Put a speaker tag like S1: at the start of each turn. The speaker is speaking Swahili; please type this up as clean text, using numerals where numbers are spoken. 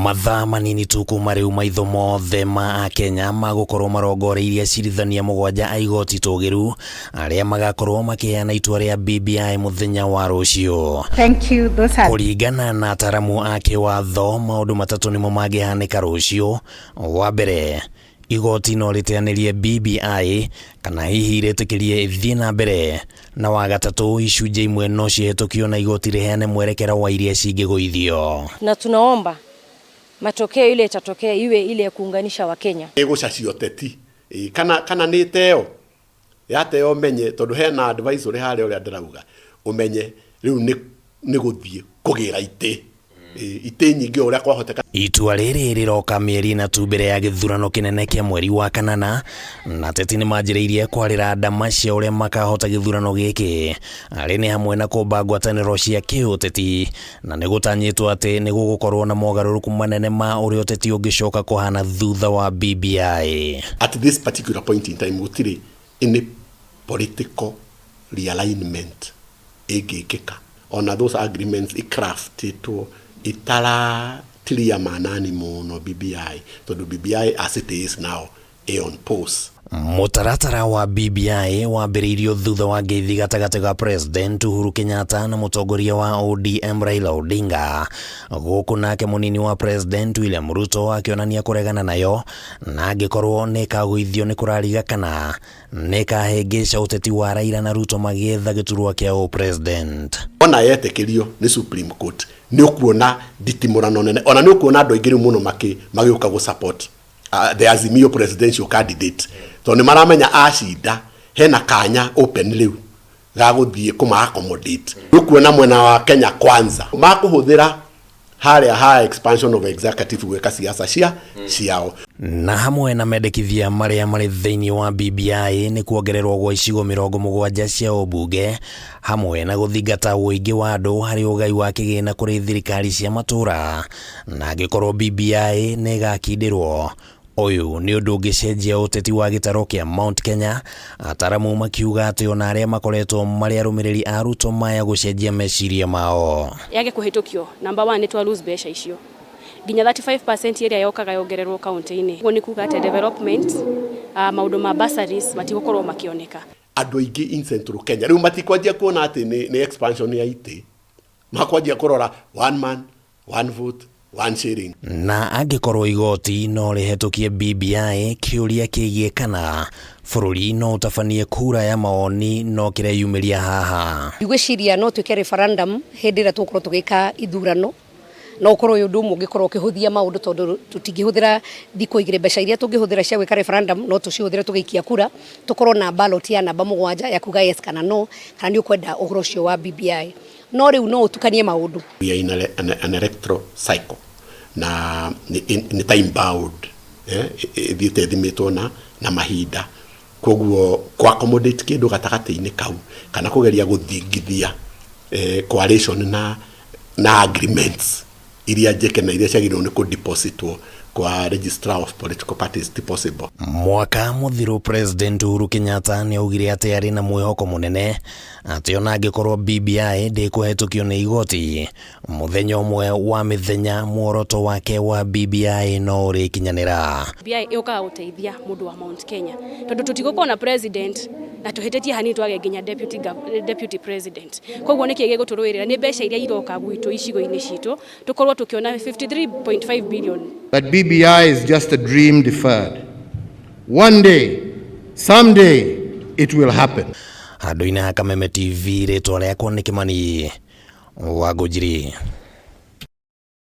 S1: Mathaa manini tu kuma riu maitho mothe ma Kenya magukorwo marongoreirie acirithania 7 a igoti itugiru aria magakorwo makiheana itua ria BBI muthenya wa ruciu. Kuringana na ataaramu a kiwatho, maundu matatu nimo mangihanika ruciu. Wa mbere, igoti no riteanirie BBI kana hihi ritikirie ithii na mbere, na wa gatatu, icunjĩ imwe no cihetũkio na igoti riheane mwerekera wa iria cingĩgũithio.
S2: Na tunaomba matokeo ile itatokea iwe ile ya kuunganisha wa Kenya.
S3: Gucenjia uteti kana ni teo yateo menye tondu hena advisory hare uria ndirauga umenye riu ni guthii kugira ite nyingi uria kwahoteka.
S1: Itua riri riroka mieri na tu mbere ya githurano kinene kia mweri wa kanana, na ateti ni manjĩrĩirie kwarĩra ndama cia uria makahota githurano giki ari ni hamwe na kumba ngwatanĩro cia kiuteti, na ni gũtanyĩtwo atĩ ni gũgũkorwo na mogarũrũku manene ma uria uteti ũngĩcoka kuhana thutha wa BBI.
S3: At this particular point in time gutiri any political realignment igikika on those agreements crafted itala tilia manani muno BBI tondu BBI as it is now on pause.
S1: Mutaratara wa BBI wambĩrĩirio thutha wa ngeithi gatagatĩ ga President Uhuru Kenyatta na mũtongoria wa ODM Raila Odinga, gũkũ nake mũnini wa President William Ruto akĩonania kũregana nayo na angĩkorwo nĩ kagũithio nĩ kũrariga kana nĩ kahĩngĩca ũteti wa Raila na Ruto magĩetha gĩturwa kĩa President.
S3: Ona yetekerio ni Supreme Court ni ukuona nditimũrano nene, ona ni ukuona andũ aingĩ mũno magĩũka gũ support the Azimio presidential candidate tondu maramenya acinda hena kanya open riu ga guthii kuma accommodate ukuona mwena wa Kenya kwanza makuhuthira haria high expansion of executive gweka siasa ciao.
S1: Na hamwe na mendekithia maria mari thiini wa BBI ni kuongererwo gwa icigo 70 cia ubunge hamwe na guthingata uingi wa andu hari ugai wa kigina kuri thirikari cia matura, na angikorwo BBI ni gakindirwo. Uyu ni undu ũngĩcenjia uteti wa gĩtaro kĩa Mount Kenya, ataaramu makiuga atĩ ona arĩa makoretwo marĩ arũmĩrĩri a Ruto maya gũcenjia meciria mao.
S4: Yage kuhĩtũkio number 1 nĩ twa lose mbeca icio nginya 35% iria yokaga yongererwo kaunti-inĩ. Ũguo nĩ kuuga atĩ development maundu ma bursaries matigũkorwo makioneka.
S3: Andũ aingĩ in Central Kenya rĩu matikwanjia kuona atĩ nĩ expansion ya ite, makwanjia kũrora one man one vote one sharing.
S1: Na angĩkorwo igoti no rĩhetũkie BBI, kĩũria kĩgiĩ kana bururi no ũtabanie kura ya maoni no kĩreyumĩria haha.
S2: Igwĩciria no twĩke referendum hĩndĩ ĩrĩa tũkorwo tũgĩka ithurano, no ũkorwo ũyũ ũndũ ũmwe ũngĩkorwo ũkĩhũthia maũndũ tondũ tũtingĩhũthĩra thikũ igĩrĩ mbeca iria tũngĩhũthĩra cia gwĩka referendum no tũcihũthĩre tũgĩikia kura, tũkorwo na ballot ya namba 7 ya kuga yes kana no, kana nĩ ũkwenda ũhoro ũcio wa BBI. No rĩu no ũtukanie maũndũ.
S3: We are in an electoral cycle na ni time bound thiĩtwo na mahinda, koguo kwa accommodate kĩndũ gatagatĩ-inĩ kau kana kũgeria gũthingithia coalition na agreements iria njeke na iria ciagĩrĩirwo nĩ kũdepositwo kwa registrar of political parties ti possible.
S1: Mwaka muthiru President Uhuru Kenyatta ni augire atĩ arĩ na mwĩhoko mũnene atĩ ona angĩkorwo BBI ndĩkũhetũkio nĩ igoti, mũthenya ũmwe wa mĩthenya muoroto wake wa BBI no ũrĩkinyanĩra.
S4: BBI ĩũkaga gũteithia mũndũ wa Mount Kenya tondũ tũtigũkorwo na president na tũhĩtĩtie hanini twage nginya deputy president. Koguo nĩkĩ gĩgũtũrũĩrĩra nĩ mbeca iria iroka gwitũ icigo-inĩ citũ tũkorwo tũkiona 53.5 billion.
S5: But BBI is just a dream deferred. One day, someday, it will happen.
S1: Handũ-inĩ ha Kameme TV, rĩtwa rĩakwa nĩ Kimani wa Ngũnjiri.